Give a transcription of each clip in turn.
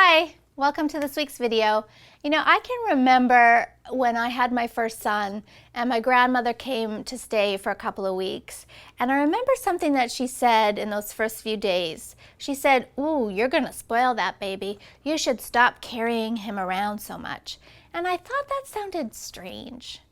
Hi, welcome to this week's video. You know, I can remember when I had my first son and my grandmother came to stay for a couple of weeks. And I remember something that she said in those first few days. She said, "Ooh, you're gonna spoil that baby. You should stop carrying him around so much." And I thought that sounded strange.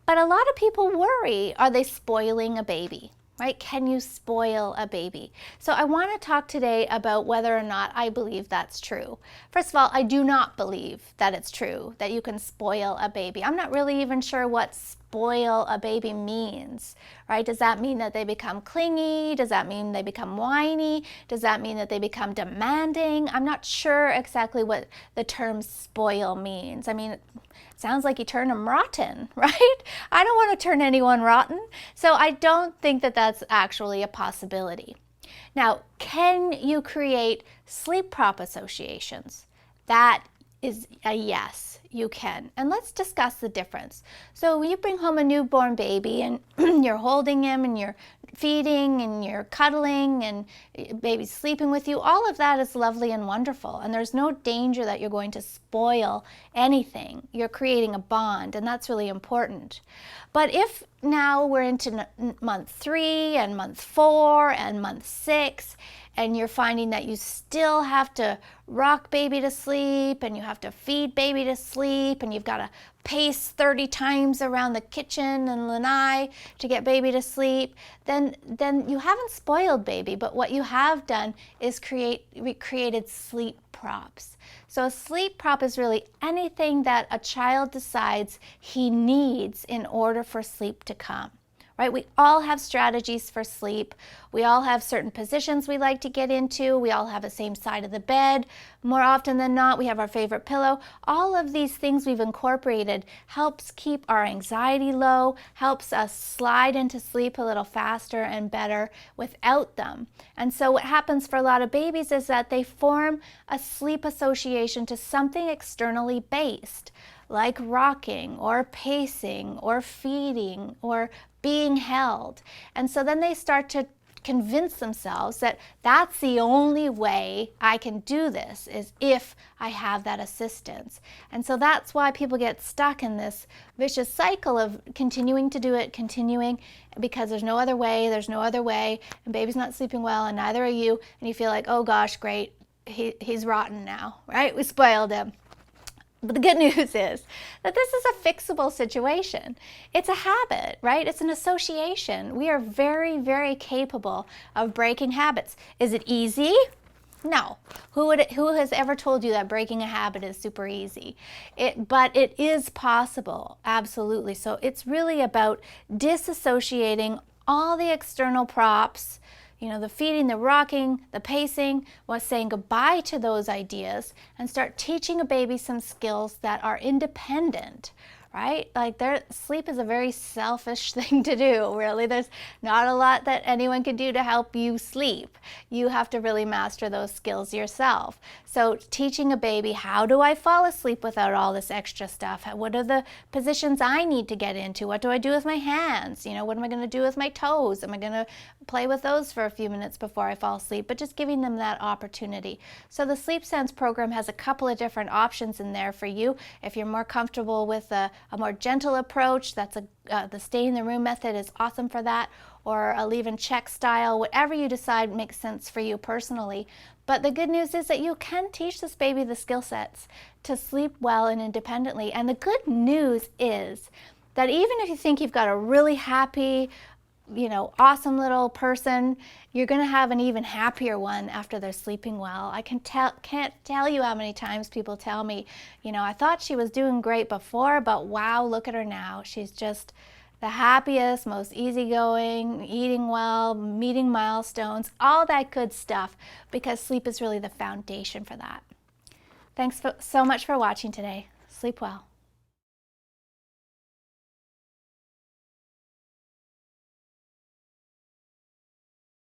But a lot of people worry, are they spoiling a baby? Right? Can you spoil a baby? So I want to talk today about whether or not I believe that's true. First of all, I do not believe that it's true that you can spoil a baby. I'm not really even sure what spoil a baby means, right? Does that mean that they become clingy? Does that mean they become whiny? Does that mean that they become demanding? I'm not sure exactly what the term spoil means. I mean, it sounds like you turn them rotten, right? I don't want to turn anyone rotten. So I don't think that that's actually a possibility. Now, can you create sleep prop associations? That is a yes, you can. And let's discuss the difference. So when you bring home a newborn baby and you're holding him and you're feeding and you're cuddling and baby's sleeping with you, all of that is lovely and wonderful. And there's no danger that you're going to spoil anything. You're creating a bond, and that's really important. But if now we're into month 3 and month 4 and month 6, and you're finding that you still have to rock baby to sleep and you have to feed baby to sleep and you've got to pace 30 times around the kitchen and lanai to get baby to sleep, then you haven't spoiled baby, but what you have done is created sleep props. So a sleep prop is really anything that a child decides he needs in order for sleep to come. Right? We all have strategies for sleep. We all have certain positions we like to get into. We all have the same side of the bed. More often than not, we have our favorite pillow. All of these things we've incorporated helps keep our anxiety low, helps us slide into sleep a little faster and better without them. And so what happens for a lot of babies is that they form a sleep association to something externally based, like rocking or pacing or feeding or being held. And so then they start to convince themselves that that's the only way I can do this, is if I have that assistance. And so that's why people get stuck in this vicious cycle of continuing to do it, continuing, because there's no other way, and baby's not sleeping well, and neither are you, and you feel like, oh gosh, great, he's rotten now, right? We spoiled him. But the good news is that this is a fixable situation. It's a habit, right? It's an association. We are very, very capable of breaking habits. Is it easy? No. Who has ever told you that breaking a habit is super easy? But it is possible, absolutely. So it's really about disassociating all the external props, you know, the feeding, the rocking, the pacing, was saying goodbye to those ideas and start teaching a baby some skills that are independent, right? Like sleep is a very selfish thing to do, really. There's not a lot that anyone can do to help you sleep. You have to really master those skills yourself. So teaching a baby, how do I fall asleep without all this extra stuff? What are the positions I need to get into? What do I do with my hands? You know, what am I going to do with my toes? Am I going to play with those for a few minutes before I fall asleep? But just giving them that opportunity. So the Sleep Sense program has a couple of different options in there for you. If you're more comfortable with a more gentle approach, that's the stay in the room method is awesome for that, or a leave and check style, whatever you decide makes sense for you personally. But the good news is that you can teach this baby the skill sets to sleep well and independently. And the good news is that even if you think you've got a really happy, you know, awesome little person, you're going to have an even happier one after they're sleeping well. I can't tell you how many times people tell me, you know, I thought she was doing great before, but wow, look at her now. She's just the happiest, most easygoing, eating well, meeting milestones, all that good stuff, because sleep is really the foundation for that. Thanks so much for watching today. Sleep well.